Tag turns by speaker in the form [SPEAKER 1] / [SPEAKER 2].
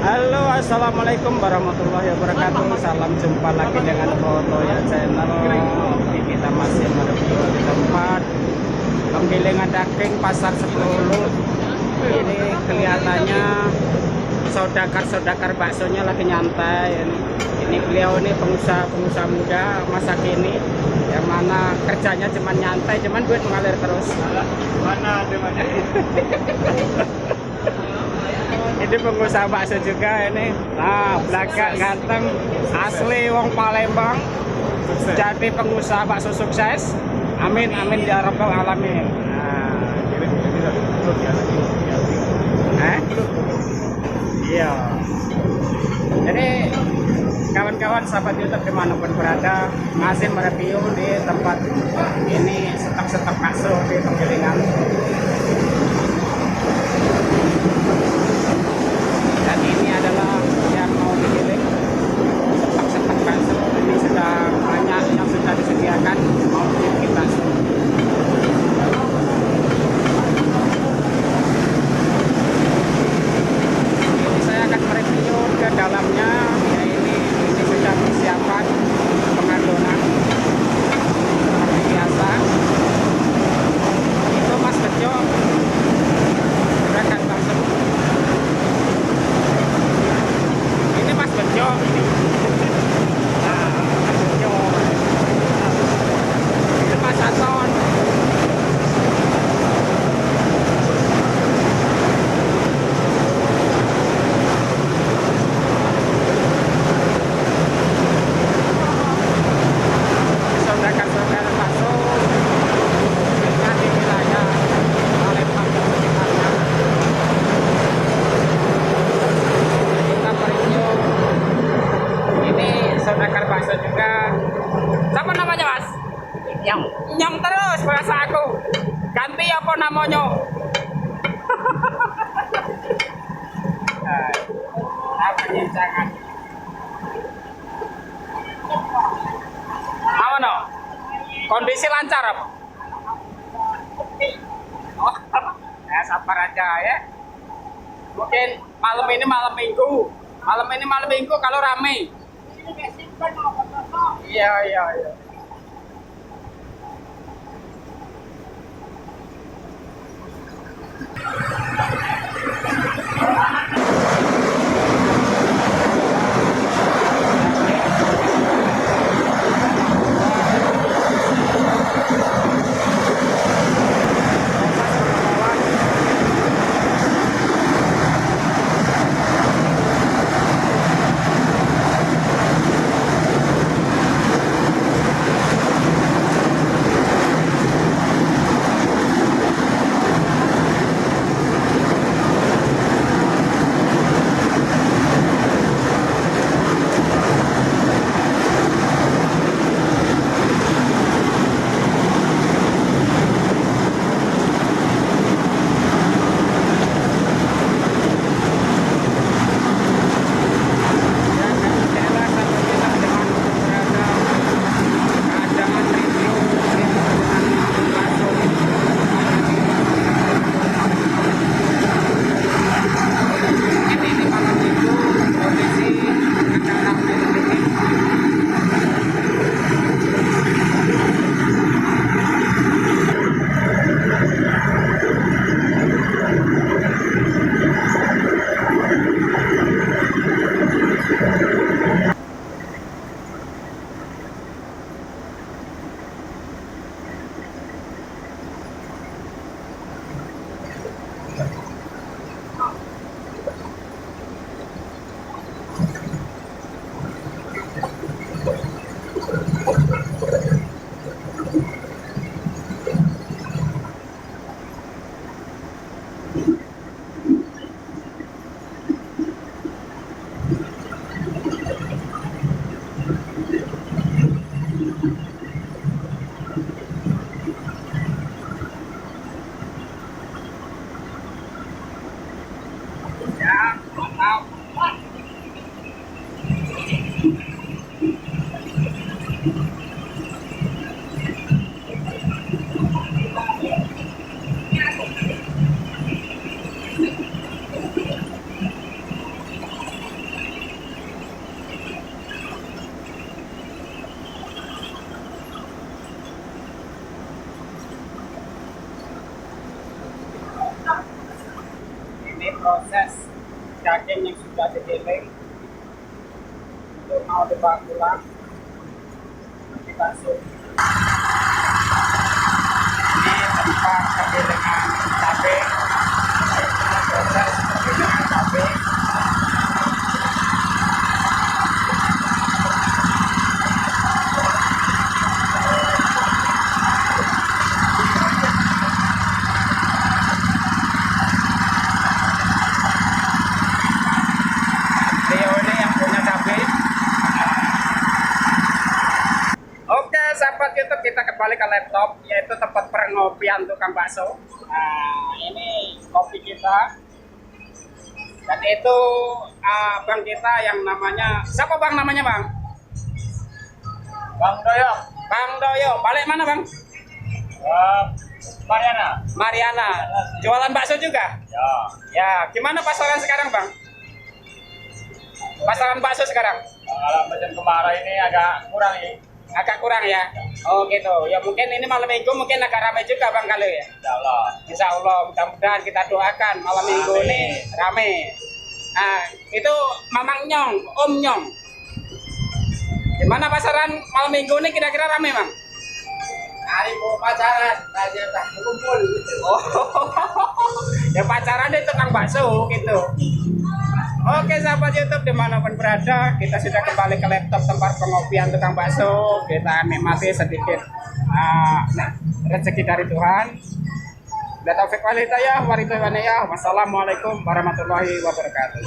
[SPEAKER 1] Halo, assalamualaikum warahmatullahi wabarakatuh. Salam jumpa lagi dengan Foto ya channel. Kita masih mereview di tempat penggilingan daging pasar 10. Ini kelihatannya saudagar baksonya lagi nyantai. Ini beliau ini pengusaha muda masa kini yang mana kerjanya cuman nyantai, cuman duit mengalir terus.
[SPEAKER 2] Mana temannya?
[SPEAKER 1] Ini pengusaha bakso juga ini. Nah, belakang ganteng asli wong Palembang.
[SPEAKER 2] Sukses.
[SPEAKER 1] Jadi pengusaha bakso sukses. Amin amin ya rabbal alamin. Nah, iya. Jadi kawan-kawan sahabat YouTube dimanapun berada masih mereview di tempat ini stok bakso di penggilingan. Dan ini adalah yang mau digiling stok bakso. Ini sudah banyak yang sudah disediakan, mau kita. Ini saya akan mereview ke dalamnya. Ya ini sudah persiapan pengadonan seperti biasa. Itu Mas Bejo gerakan bakso. Ini Mas Bejo ini. Nah, Mas Bejo. Ini Mas Anton. Saudara-saudara bakso yang di wilayah Palembang dan sekitarnya. Kita mereview ini saudara bakso juga. Siapa namanya Mas? Nyam. Nyam terus bahasa aku. Ganti apa namanya? Apa nih jangan? Apa no? Kondisi lancar apa? Oh, ya sabar aja ya. Mungkin malam ini malam minggu. Malam ini malam minggu kalau rame. Iya iya iya. proses daging yang sudah digiling untuk mau dibawa pulang nanti bakso. Ini tempat penggilingan cabai, proses penggilingan cabai. Oke, sahabat YouTube, kita kembali ke laptop, yaitu tempat pengopian tukang bakso. Nah, ini kopi kita. Dan itu bang kita yang namanya, siapa bang namanya bang?
[SPEAKER 2] Bang Doyok.
[SPEAKER 1] Bang Doyo, balik mana bang?
[SPEAKER 2] Mariana.
[SPEAKER 1] Mariana, jualan bakso juga?
[SPEAKER 2] Ya.
[SPEAKER 1] Ya, gimana pasaran sekarang bang? Pasaran bakso sekarang?
[SPEAKER 2] Kalau macam kemarin ini agak kurang nih.
[SPEAKER 1] Agak kurang ya? Oh gitu, ya mungkin ini malam minggu mungkin agak ramai juga bang kali ya?
[SPEAKER 2] Insya Allah.
[SPEAKER 1] Insya Allah, mudah-mudahan kita doakan malam minggu ini rame. Nah, itu Mamang Nyong, Om Nyong. Gimana pasaran malam minggu ini kira-kira rame bang?
[SPEAKER 2] Hari mau pacaran, aja tak kumpul.
[SPEAKER 1] Oh, ya pacaran deh tukang bakso gitu. Oke sahabat YouTube dimanapun berada, kita sudah kembali ke laptop tempat pengopian tukang bakso. Kita nikmati sedikit rezeki dari Tuhan. Bila taufik walhidayah, wassalamualaikum warahmatullahi wabarakatuh.